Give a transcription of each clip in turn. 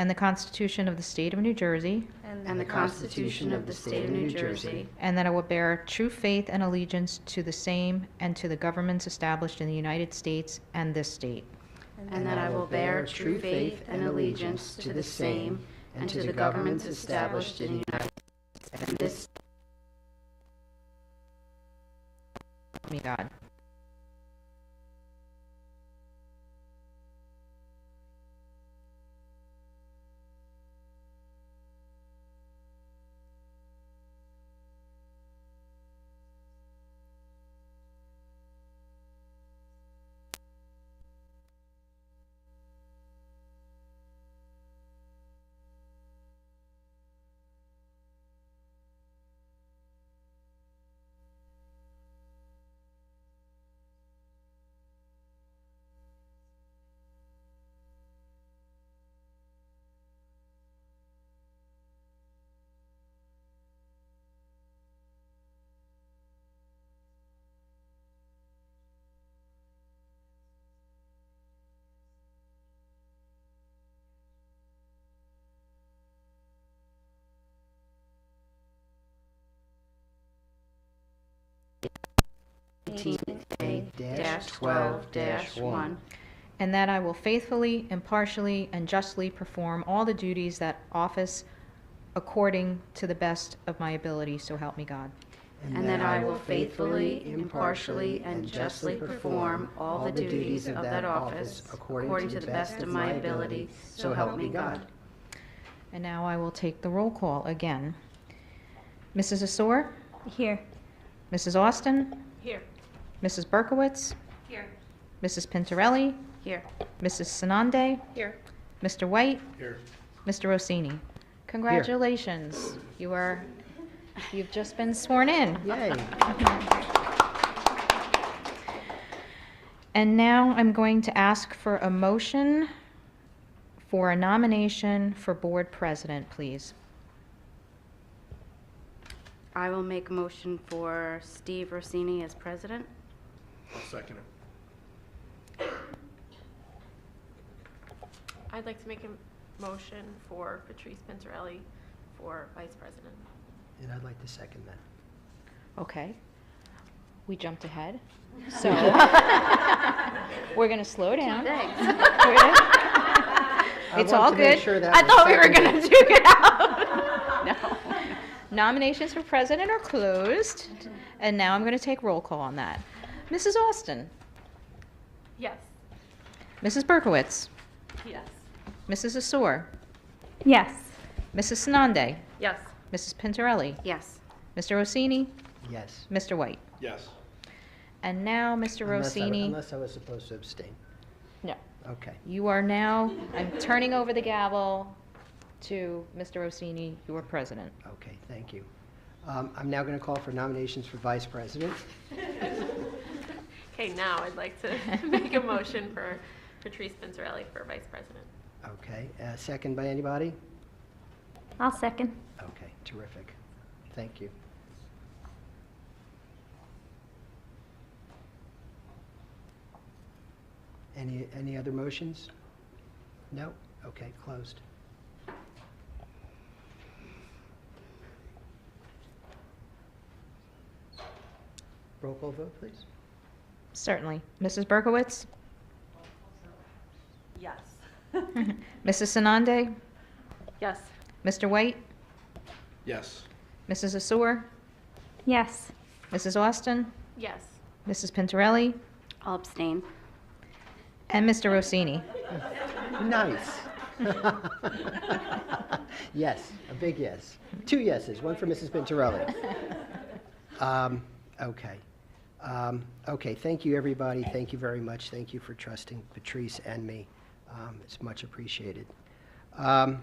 and the Constitution of the State of New Jersey, and the Constitution of the State of New Jersey, and that I will bear true faith and allegiance to the same and to the governments established in the United States and this state. and that I will bear true faith and allegiance to the same and to the governments established in the United States and this state. Me God. -12-1. And that I will faithfully, impartially, and justly perform all the duties that office according to the best of my ability, so help me God. And that I will faithfully, impartially, and justly perform all the duties of that office according to the best of my ability, so help me God. And now I will take the roll call again. Mrs. Asor? Here. Mrs. Austin? Here. Mrs. Berkowitz? Here. Mrs. Pintorelli? Here. Mrs. Sanande? Here. Mr. White? Here. Mr. Rossini? Congratulations. You've just been sworn in. Yay. And now I'm going to ask for a motion for a nomination for board president, please. I will make a motion for Steve Rossini as president. I'll second it. I'd like to make a motion for Patrice Pintorelli for vice president. And I'd like to second that. Okay. We jumped ahead. So we're going to slow down. It's all good. I thought we were going to duke it out. No. Nominations for president are closed, and now I'm going to take roll call on that. Mrs. Austin? Yes. Mrs. Berkowitz? Yes. Mrs. Asor? Yes. Mrs. Sanande? Yes. Mrs. Pintorelli? Yes. Mr. Rossini? Yes. Mr. White? Yes. And now, Mr. Rossini, Unless I was supposed to abstain. no. Okay. You are now, I'm turning over the gavel to Mr. Rossini, your president. Okay, thank you. I'm now going to call for nominations for vice president. Okay, now I'd like to make a motion for Patrice Pintorelli for vice president. Okay, second by anybody? I'll second. Okay, terrific. Thank you. Any other motions? No? Okay, closed. Roll call vote, please. Certainly. Mrs. Berkowitz? Yes. Mrs. Sanande? Yes. Mr. White? Yes. Mrs. Asor? Yes. Mrs. Austin? Yes. Mrs. Pintorelli? I'll abstain. And Mr. Rossini? Nice. Yes, a big yes. 2 yeses, one for Mrs. Pintorelli. Okay. Okay, thank you, everybody. Thank you very much. Thank you for trusting Patrice and me. It's much appreciated. And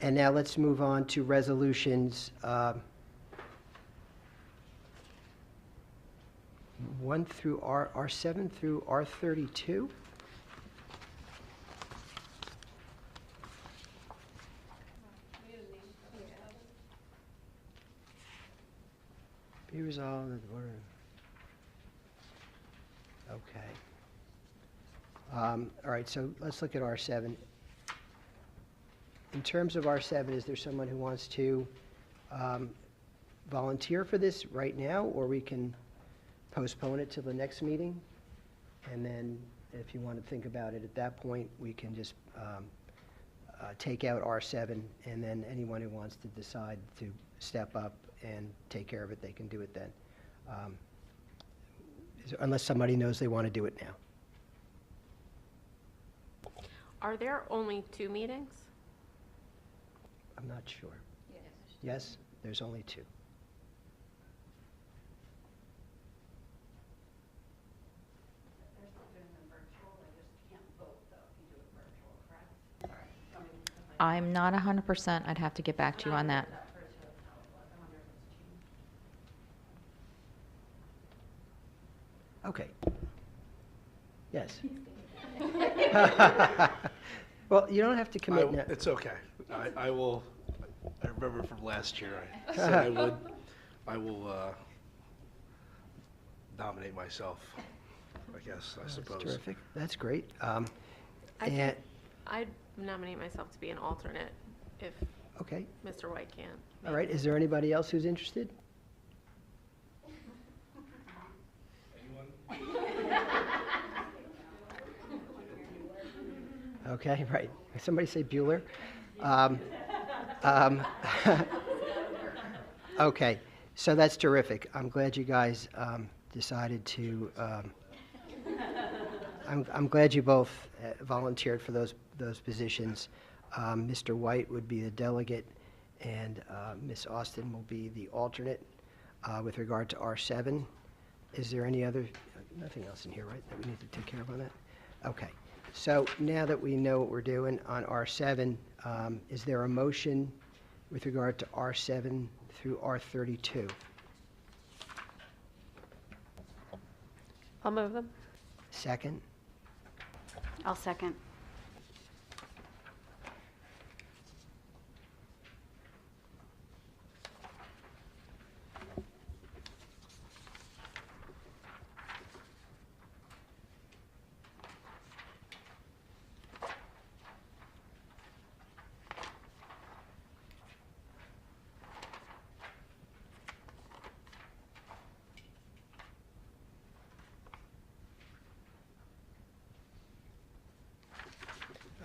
now let's move on to resolutions 1 through R7 through R32. Be resolved that the board. Okay. All right, so let's look at R7. In terms of R7, is there someone who wants to volunteer for this right now, or we can postpone it till the next meeting? And then if you want to think about it at that point, we can just take out R7, and then anyone who wants to decide to step up and take care of it, they can do it then. Unless somebody knows they want to do it now. Are there only 2 meetings? I'm not sure. Yes, there's only 2. I'm not 100%. I'd have to get back to you on that. Okay. Yes. Well, you don't have to commit now. It's okay. I will, I remember from last year, I said I will nominate myself, I guess, I suppose. That's terrific. That's great. I'd nominate myself to be an alternate if Okay. Mr. White can't. All right. Is there anybody else who's interested? Okay, right. Somebody say Bueller. Okay, so that's terrific. I'm glad you guys decided to. I'm glad you both volunteered for those positions. Mr. White would be the delegate, and Ms. Austin will be the alternate with regard to R7. Is there any other? Nothing else in here, right? That we need to take care of on that. Okay. So now that we know what we're doing on R7, is there a motion with regard to R7 through R32? I'll move them. Second? I'll second.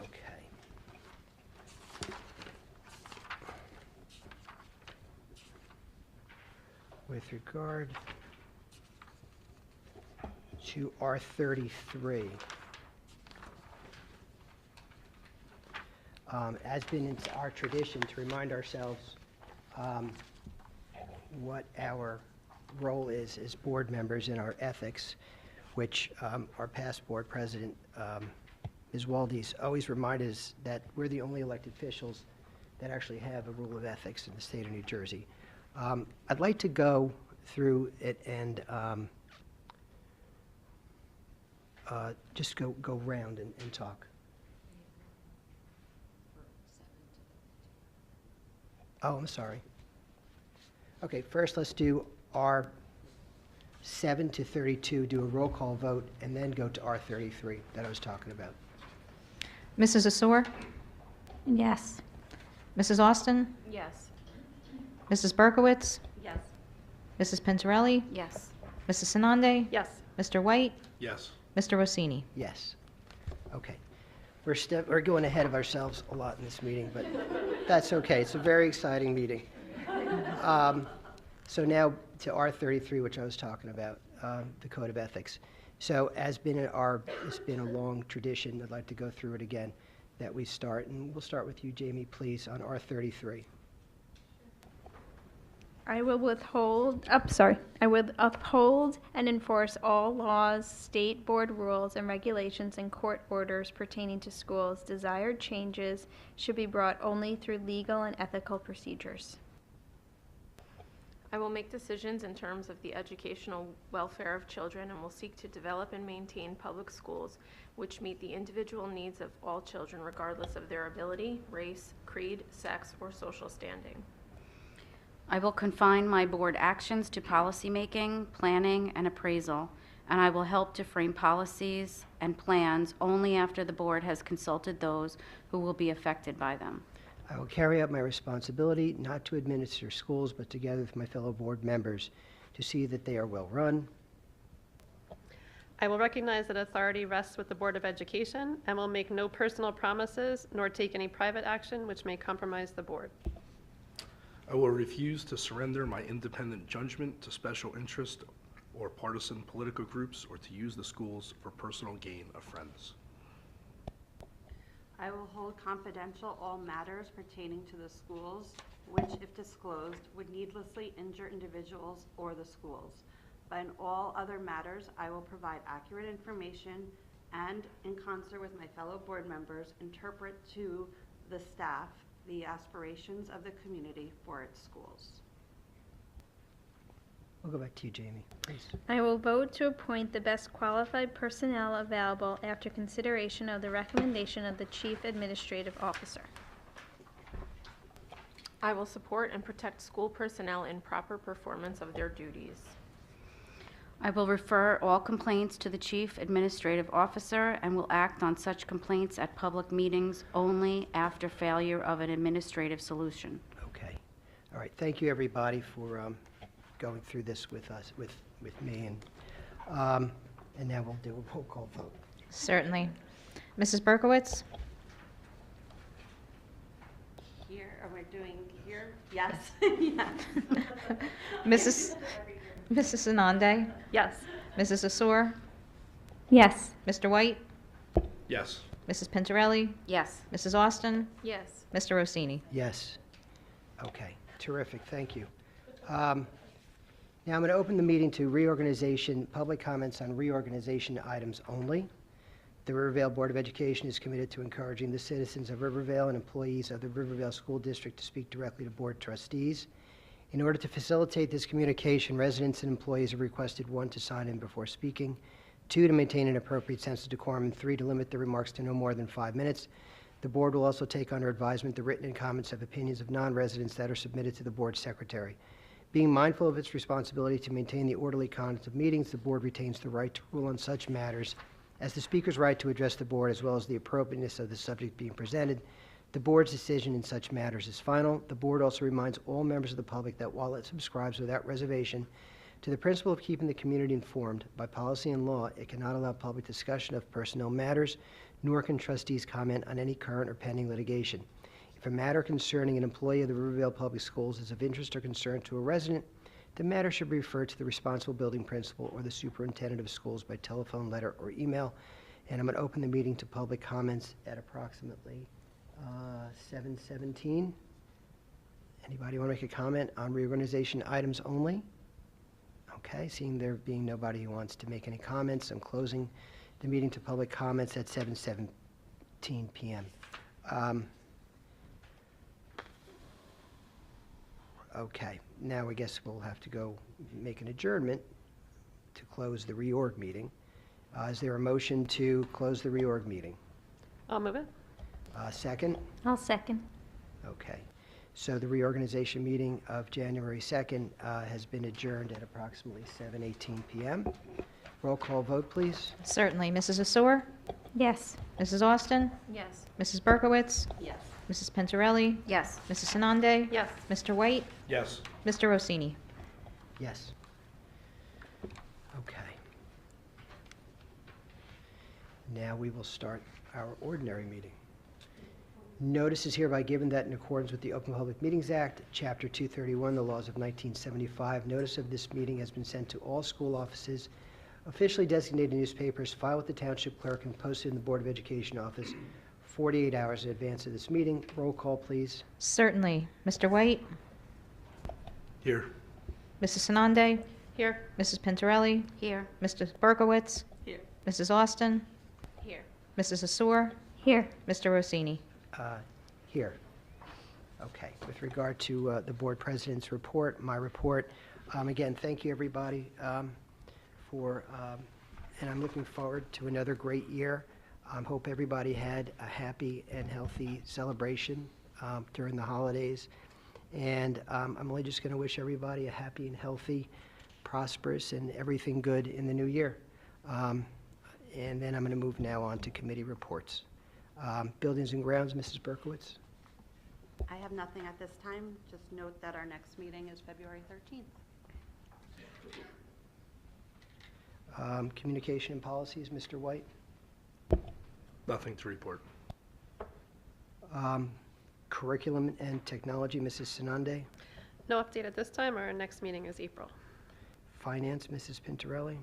Okay. With regard to R33, as been in our tradition to remind ourselves what our role is as board members in our ethics, which our past board president, Ms. Waldes, always reminded us that we're the only elected officials that actually have a rule of ethics in the state of New Jersey. I'd like to go through it and just go round and talk. Oh, I'm sorry. Okay, first let's do R 7 to 32, do a roll call vote, and then go to R33 that I was talking about. Mrs. Asor? Yes. Mrs. Austin? Yes. Mrs. Berkowitz? Yes. Mrs. Pintarelli? Yes. Mrs. Sanande? Yes. Mr. White? Yes. Mr. Rossini? Yes. Okay. We're going ahead of ourselves a lot in this meeting, but that's okay. It's a very exciting meeting. So now to R33, which I was talking about, the Code of Ethics. So as it's been a long tradition, I'd like to go through it again, that we start, and we'll start with you, Jamie, please, on R33. I will uphold and enforce all laws, state board rules and regulations and court orders pertaining to schools. Desired changes should be brought only through legal and ethical procedures. I will make decisions in terms of the educational welfare of children and will seek to develop and maintain public schools which meet the individual needs of all children regardless of their ability, race, creed, sex, or social standing. I will confine my board actions to policymaking, planning, and appraisal, and I will help to frame policies and plans only after the board has consulted those who will be affected by them. I will carry out my responsibility not to administer schools, but together with my fellow board members to see that they are well-run. I will recognize that authority rests with the Board of Education and will make no personal promises nor take any private action which may compromise the board. I will refuse to surrender my independent judgment to special interest or partisan political groups or to use the schools for personal gain of friends. I will hold confidential all matters pertaining to the schools, which, if disclosed, would needlessly injure individuals or the schools. But in all other matters, I will provide accurate information and, in concert with my fellow board members, interpret to the staff the aspirations of the community for its schools. We'll go back to you, Jamie, please. I will vote to appoint the best qualified personnel available after consideration of the recommendation of the Chief Administrative Officer. I will support and protect school personnel in proper performance of their duties. I will refer all complaints to the Chief Administrative Officer and will act on such complaints at public meetings only after failure of an administrative solution. Okay. All right. Thank you, everybody, for going through this with us, with me. And now we'll do a roll call vote. Certainly. Mrs. Berkowitz? Here, are we doing here? Yes. Yes. Mrs. Anande? Yes. Mrs. Asor? Yes. Mr. White? Yes. Mrs. Pintarelli? Yes. Mrs. Austin? Yes. Mr. Rossini? Yes. Okay. Terrific. Thank you. Now I'm going to open the meeting to reorganization, public comments on reorganization items only. The Rivervale Board of Education is committed to encouraging the citizens of Rivervale and employees of the Rivervale School District to speak directly to board trustees. In order to facilitate this communication, residents and employees have requested 1, to sign in before speaking, 2, to maintain an appropriate sense of decorum, and 3, to limit the remarks to no more than 5 minutes. The board will also take under advisement the written and comments of opinions of non-residents that are submitted to the board secretary. Being mindful of its responsibility to maintain the orderly conduct of meetings, the board retains the right to rule on such matters as the speaker's right to address the board, as well as the appropriateness of the subject being presented. The board's decision in such matters is final. The board also reminds all members of the public that while it subscribes without reservation to the principle of keeping the community informed, by policy and law, it cannot allow public discussion of personnel matters, nor can trustees comment on any current or pending litigation. If a matter concerning an employee of the Rivervale Public Schools is of interest or concern to a resident, the matter should be referred to the responsible building principal or the superintendent of schools by telephone, letter, or email. And I'm going to open the meeting to public comments at approximately 7:17. Anybody want to make a comment on reorganization items only? Okay, seeing there being nobody who wants to make any comments, I'm closing the meeting to public comments at 7:17 p.m. Okay, now I guess we'll have to go make an adjournment to close the reorg meeting. Is there a motion to close the reorg meeting? I'll move it. Second? I'll second. Okay. So the reorganization meeting of January 2nd has been adjourned at approximately 7:18 p.m. Roll call vote, please. Certainly. Mrs. Asor? Yes. Mrs. Austin? Yes. Mrs. Berkowitz? Yes. Mrs. Pintarelli? Yes. Mrs. Anande? Yes. Mr. White? Yes. Mr. Rossini? Yes. Okay. Now we will start our ordinary meeting. Notice is hereby given that in accordance with the Open Public Meetings Act, Chapter 231, the laws of 1975, notice of this meeting has been sent to all school offices, officially designated newspapers, filed with the Township Clerk, and posted in the Board of Education office 48 hours in advance of this meeting. Roll call, please. Certainly. Mr. White? Here. Mrs. Sanande? Here. Mrs. Pintarelli? Here. Mr. Berkowitz? Here. Mrs. Austin? Here. Mrs. Asor? Here. Mr. Rossini? Here. Okay. With regard to the board president's report, my report, again, thank you, everybody, and I'm looking forward to another great year. Hope everybody had a happy and healthy celebration during the holidays. And I'm only just going to wish everybody a happy and healthy, prosperous, and everything good in the new year. And then I'm going to move now on to committee reports. Buildings and Grounds, Mrs. Berkowitz. I have nothing at this time. Just note that our next meeting is February 13th. Communication and policies, Mr. White. Nothing to report. Curriculum and technology, Mrs. Sinande. No update at this time. Our next meeting is April. Finance, Mrs. Pintarelli.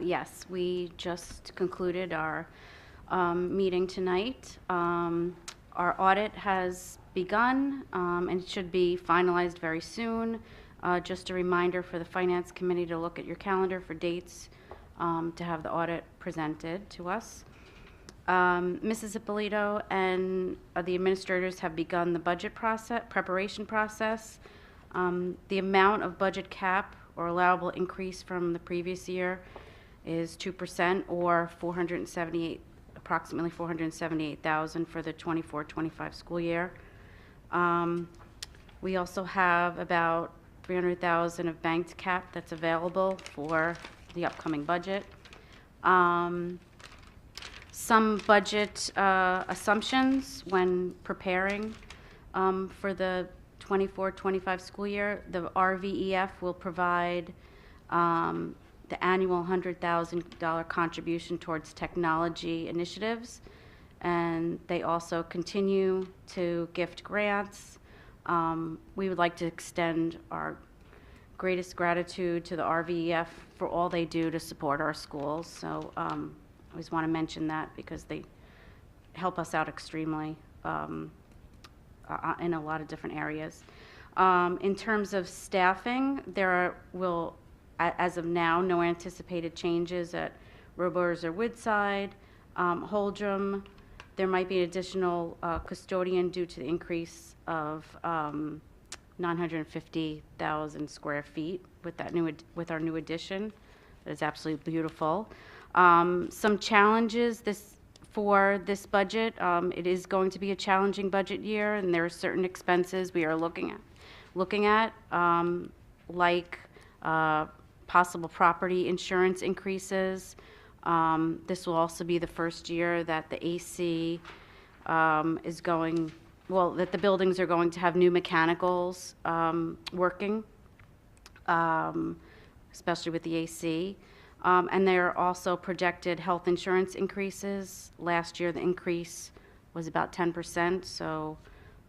Yes, we just concluded our meeting tonight. Our audit has begun, and it should be finalized very soon. Just a reminder for the Finance Committee to look at your calendar for dates to have the audit presented to us. Mrs. Ippolito and the administrators have begun the budget preparation process. The amount of budget cap or allowable increase from the previous year is 2% or approximately $478,000 for the 24-25 school year. We also have about $300,000 of banked cap that's available for the upcoming budget. Some budget assumptions when preparing for the 24-25 school year. The RVEF will provide the annual $100,000 contribution towards technology initiatives, and they also continue to gift grants. We would like to extend our greatest gratitude to the RVEF for all they do to support our schools. So I always want to mention that because they help us out extremely in a lot of different areas. In terms of staffing, as of now, no anticipated changes at Roebuck's or Woodside. Holdrum, there might be an additional custodian due to the increase of 950,000 square feet with our new addition. That is absolutely beautiful. Some challenges for this budget. It is going to be a challenging budget year, and there are certain expenses we are looking at, like possible property insurance increases. This will also be the first year that the AC that the buildings are going to have new mechanicals working, especially with the AC. And there are also projected health insurance increases. Last year, the increase was about 10%, so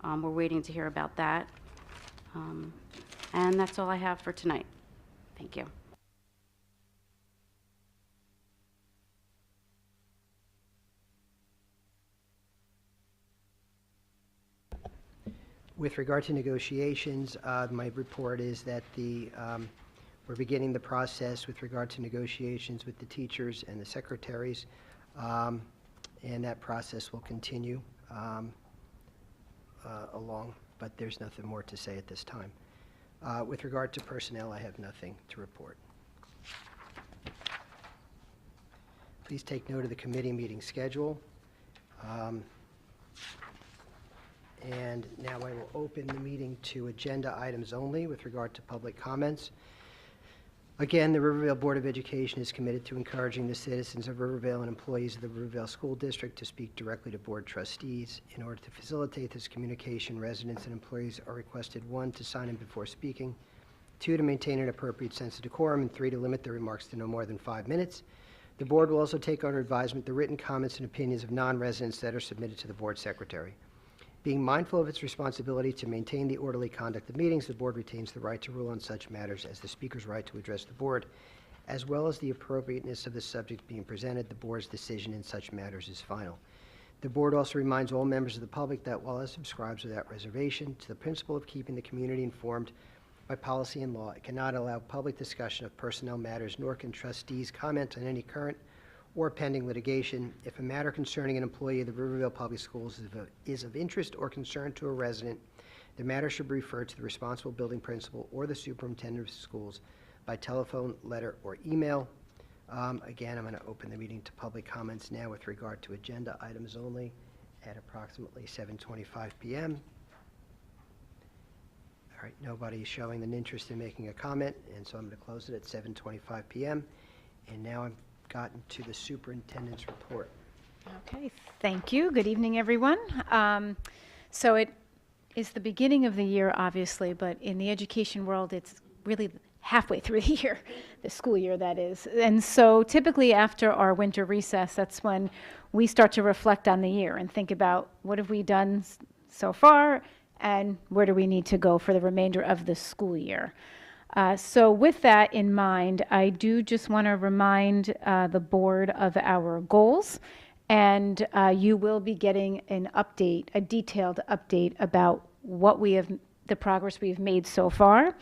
we're waiting to hear about that. And that's all I have for tonight. Thank you. With regard to negotiations, my report is that we're beginning the process with regard to negotiations with the teachers and the secretaries, and that process will continue along, but there's nothing more to say at this time. With regard to personnel, I have nothing to report. Please take note of the committee meeting schedule. And now I will open the meeting to agenda items only with regard to public comments. Again, the Rivervale Board of Education is committed to encouraging the citizens of Rivervale and employees of the Rivervale School District to speak directly to board trustees. In order to facilitate this communication, residents and employees are requested, 1, to sign in before speaking, 2, to maintain an appropriate sense of decorum, and 3, to limit their remarks to no more than 5 minutes. The board will also take under advisement the written comments and opinions of non-residents that are submitted to the board secretary. Being mindful of its responsibility to maintain the orderly conduct of meetings, the board retains the right to rule on such matters as the speaker's right to address the board, as well as the appropriateness of the subject being presented. The board's decision in such matters is final. The board also reminds all members of the public that while it subscribes without reservation to the principle of keeping the community informed by policy and law, it cannot allow public discussion of personnel matters, nor can trustees comment on any current or pending litigation. If a matter concerning an employee of the Rivervale Public Schools is of interest or concern to a resident, the matter should be referred to the responsible building principal or the superintendent of schools by telephone, letter, or email. Again, I'm going to open the meeting to public comments now with regard to agenda items only at approximately 7:25 p.m. All right, nobody's showing an interest in making a comment, and so I'm going to close it at 7:25 p.m. And now I've gotten to the superintendent's report. Okay, thank you. Good evening, everyone. So it is the beginning of the year, obviously, but in the education world, it's really halfway through the year, the school year, that is. And so typically after our winter recess, that's when we start to reflect on the year and think about what have we done so far and where do we need to go for the remainder of the school year. So with that in mind, I do just want to remind the board of our goals, and you will be getting an update, a detailed update about what we have, the progress we've made so far,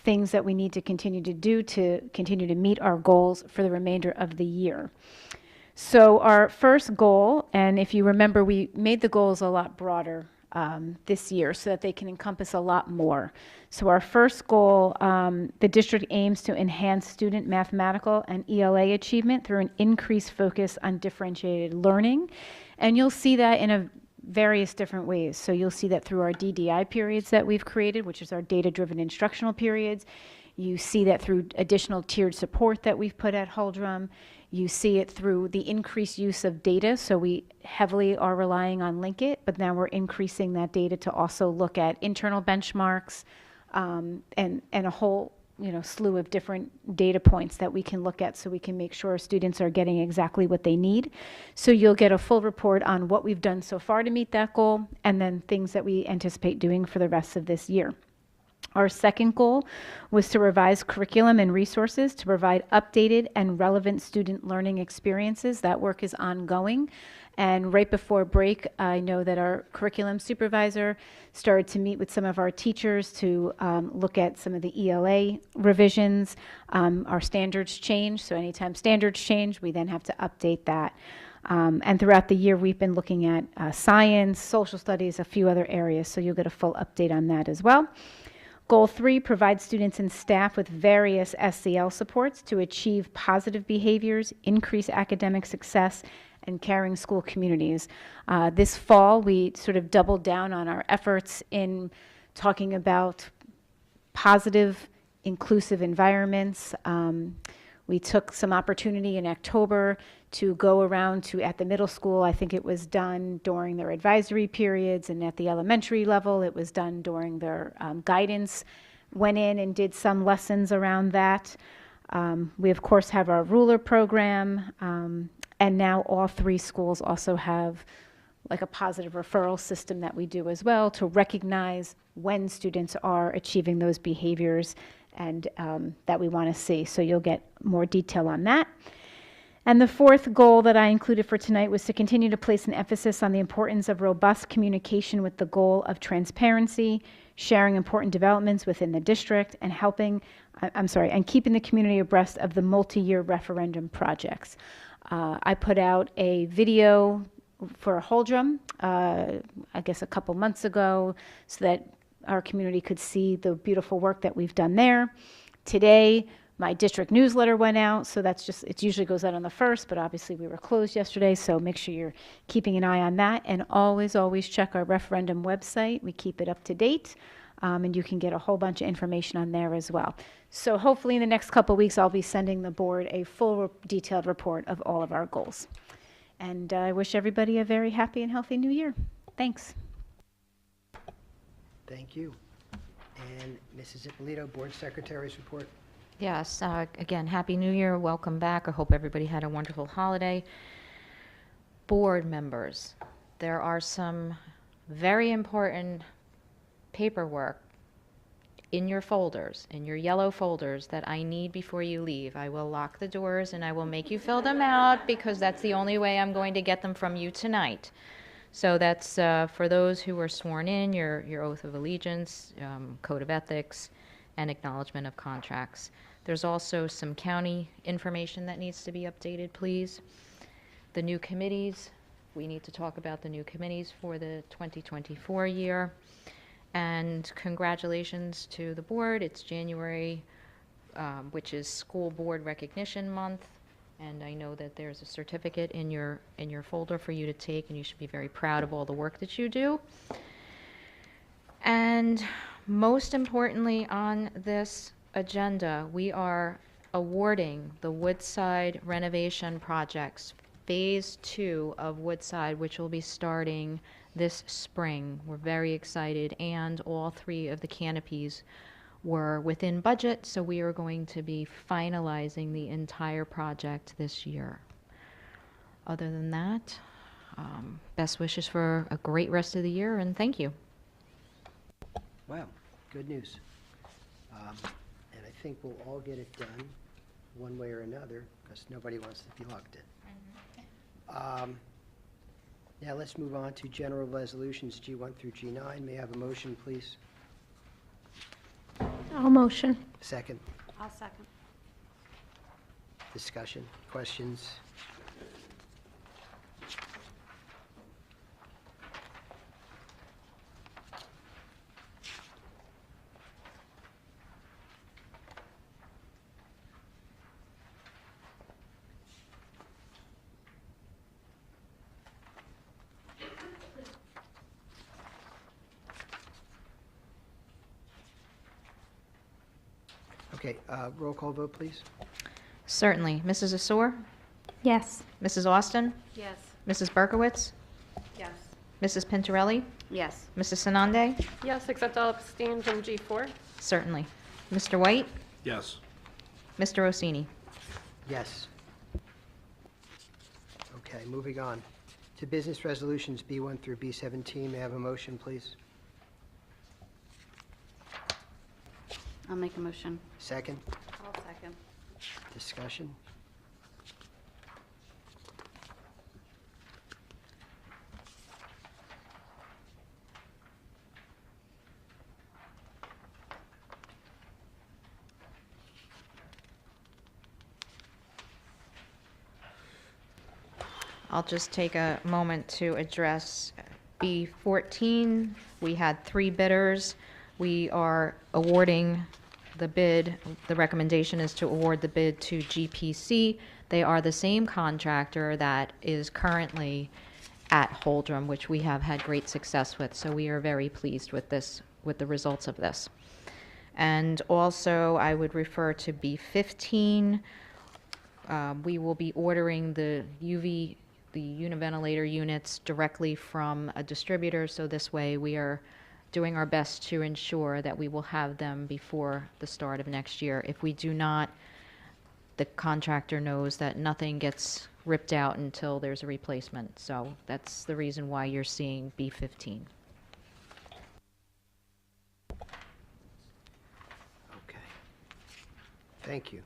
things that we need to continue to do to continue to meet our goals for the remainder of the year. So our first goal, and if you remember, we made the goals a lot broader this year so that they can encompass a lot more. So our first goal, the district aims to enhance student mathematical and ELA achievement through an increased focus on differentiated learning. And you'll see that in various different ways. So you'll see that through our DDI periods that we've created, which is our data-driven instructional periods. You see that through additional tiered support that we've put at Huldrum. You see it through the increased use of data. So we heavily are relying on Linkit, but now we're increasing that data to also look at internal benchmarks and a whole slew of different data points that we can look at so we can make sure students are getting exactly what they need. So you'll get a full report on what we've done so far to meet that goal and then things that we anticipate doing for the rest of this year. Our second goal was to revise curriculum and resources to provide updated and relevant student learning experiences. That work is ongoing. And right before break, I know that our curriculum supervisor started to meet with some of our teachers to look at some of the ELA revisions. Our standards change, so anytime standards change, we then have to update that. And throughout the year, we've been looking at science, social studies, a few other areas, so you'll get a full update on that as well. Goal 3, provide students and staff with various SEL supports to achieve positive behaviors, increase academic success, and caring school communities. This fall, we sort of doubled down on our efforts in talking about positive, inclusive environments. We took some opportunity in October to go around to, at the middle school, I think it was done during their advisory periods, and at the elementary level, it was done during their guidance, went in and did some lessons around that. We, of course, have our ruler program, and now all 3 schools also have like a positive referral system that we do as well to recognize when students are achieving those behaviors and that we want to see. So you'll get more detail on that. And the fourth goal that I included for tonight was to continue to place an emphasis on the importance of robust communication with the goal of transparency, sharing important developments within the district, and and keeping the community abreast of the multi-year referendum projects. I put out a video for Huldrum, I guess a couple months ago, so that our community could see the beautiful work that we've done there. Today, my district newsletter went out, so it usually goes out on the 1st, but obviously we were closed yesterday, so make sure you're keeping an eye on that. And always check our referendum website. We keep it up to date, and you can get a whole bunch of information on there as well. So hopefully in the next couple of weeks, I'll be sending the board a full detailed report of all of our goals. And I wish everybody a very happy and healthy new year. Thanks. Thank you. And Mrs. Ippolito, Board Secretary's report. Yes, again, Happy New Year, welcome back. I hope everybody had a wonderful holiday. Board members, there are some very important paperwork in your folders, in your yellow folders, that I need before you leave. I will lock the doors and I will make you fill them out because that's the only way I'm going to get them from you tonight. So that's for those who were sworn in, your oath of allegiance, code of ethics, and acknowledgement of contracts. There's also some county information that needs to be updated, please. The new committees, we need to talk about the new committees for the 2024 year. And congratulations to the board. It's January, which is School Board Recognition Month. And I know that there's a certificate in your folder for you to take, and you should be very proud of all the work that you do. And most importantly on this agenda, we are awarding the Woodside renovation projects, phase 2 of Woodside, which will be starting this spring. We're very excited, and all 3 of the canopies were within budget, so we are going to be finalizing the entire project this year. Other than that, best wishes for a great rest of the year, and thank you. Wow, good news. And I think we'll all get it done one way or another, because nobody wants to be locked in. Now let's move on to general resolutions, G1 through G9. May I have a motion, please? I'll motion. Second. I'll second. Discussion, questions? Okay, roll call vote, please. Certainly. Mrs. Asor? Yes. Mrs. Austin? Yes. Mrs. Berkowitz? Yes. Mrs. Pintorelli? Yes. Mrs. Sanande? Yes, except I'll abstain from G4. Certainly. Mr. White? Yes. Mr. Rossini? Yes. Okay, moving on to business resolutions B1 through B17. May I have a motion, please? I'll make a motion. Second. I'll second. Discussion. I'll just take a moment to address B14. We had 3 bidders. We are awarding the bid. The recommendation is to award the bid to GPC. They are the same contractor that is currently at Holdrum, which we have had great success with. So we are very pleased with this, with the results of this. And also, I would refer to B15. We will be ordering the univentilator units directly from a distributor, so this way we are doing our best to ensure that we will have them before the start of next year. If we do not, the contractor knows that nothing gets ripped out until there's a replacement. So that's the reason why you're seeing B15. Okay. Thank you.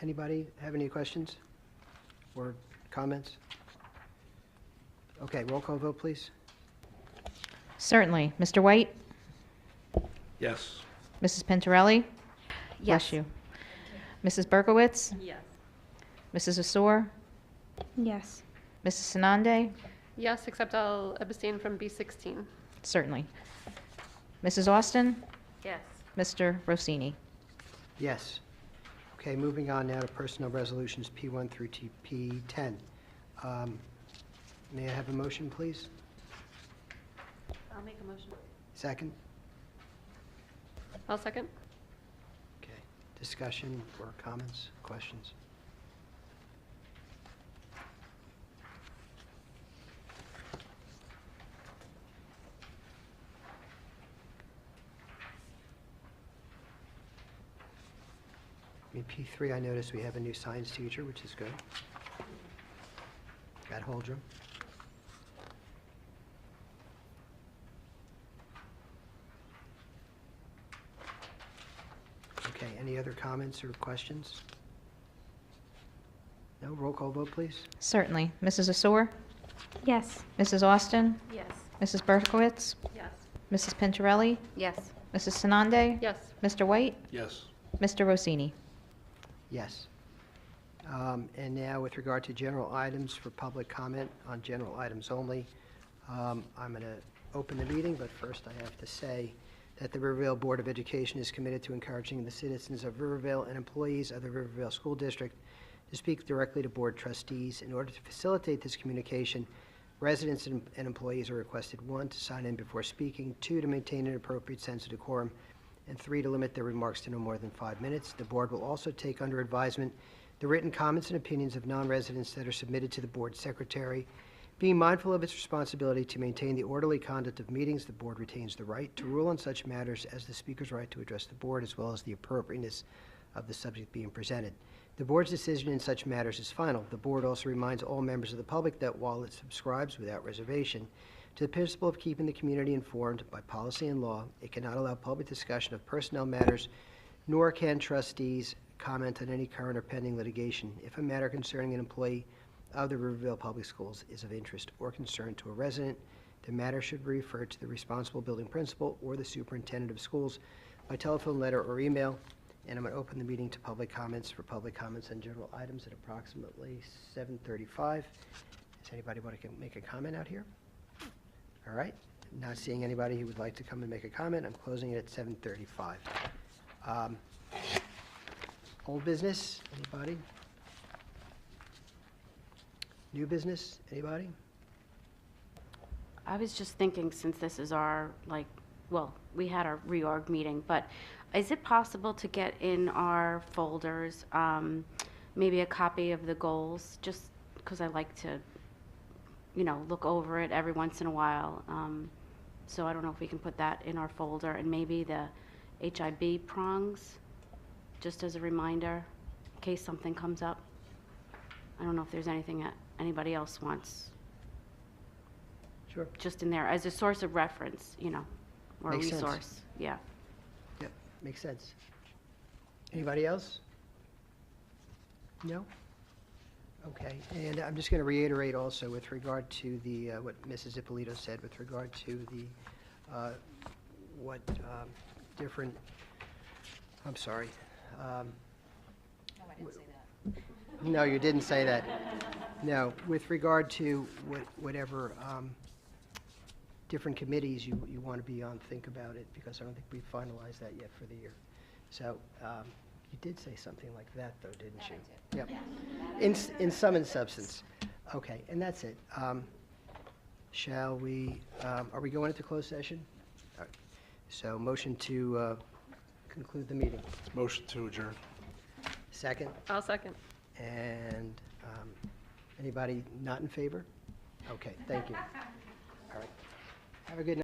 Anybody have any questions or comments? Okay, roll call vote, please. Certainly. Mr. White? Yes. Mrs. Pintorelli? Yes. Bless you. Mrs. Berkowitz? Yes. Mrs. Asor? Yes. Mrs. Sanande? Yes, except I'll abstain from B16. Certainly. Mrs. Austin? Yes. Mr. Rossini? Yes. Okay, moving on now to personnel resolutions P1 through P10. May I have a motion, please? I'll make a motion. Second? I'll second. Okay. Discussion or comments, questions? In P3, I noticed we have a new science teacher, which is good. At Holdrum. Okay, any other comments or questions? No, roll call vote, please. Certainly. Mrs. Asor? Yes. Mrs. Austin? Yes. Mrs. Berkowitz? Yes. Mrs. Pintorelli? Yes. Mrs. Sanande? Yes. Mr. White? Yes. Mr. Rossini? Yes. And now with regard to general items for public comment on general items only, I'm going to open the meeting, but first I have to say that the Rivervale Board of Education is committed to encouraging the citizens of Rivervale and employees of the Rivervale School District to speak directly to board trustees. In order to facilitate this communication, residents and employees are requested, 1, to sign in before speaking, 2, to maintain an appropriate sense of decorum, and 3, to limit their remarks to no more than 5 minutes. The board will also take under advisement the written comments and opinions of non-residents that are submitted to the board secretary. Being mindful of its responsibility to maintain the orderly conduct of meetings, the board retains the right to rule on such matters as the speaker's right to address the board, as well as the appropriateness of the subject being presented. The board's decision in such matters is final. The board also reminds all members of the public that while it subscribes without reservation to the principle of keeping the community informed by policy and law, it cannot allow public discussion of personnel matters, nor can trustees comment on any current or pending litigation if a matter concerning an employee of the Riverville Public Schools is of interest or concern to a resident. The matter should be referred to the responsible building principal or the superintendent of schools by telephone, letter, or email. And I'm going to open the meeting to public comments on general items at approximately 7:35. Does anybody want to make a comment out here? All right. Not seeing anybody who would like to come and make a comment. I'm closing it at 7:35. Old business, anybody? New business, anybody? I was just thinking, since this is our, we had our reorg meeting, but is it possible to get in our folders, maybe a copy of the goals, just because I like to, look over it every once in a while. So I don't know if we can put that in our folder, and maybe the HIB prongs, just as a reminder, in case something comes up. I don't know if there's anything that anybody else wants. Sure. Just in there as a source of reference, or a Makes sense. resource. Yeah. Yep, makes sense. Anybody else? No? Okay, and I'm just going to reiterate also with regard to the, what Mrs. Ippolito said with regard to the, different, I'm sorry. No, I didn't say that. No, you didn't say that. No, with regard to whatever different committees you want to be on, think about it, because I don't think we've finalized that yet for the year. So you did say something like that, though, didn't you? Yep. In sum and substance. Okay, and that's it. Shall we, are we going into closed session? All right. So motion to conclude the meeting. Motion to adjourn. Second? I'll second. And anybody not in favor? Okay, thank you. All right. Have a good night.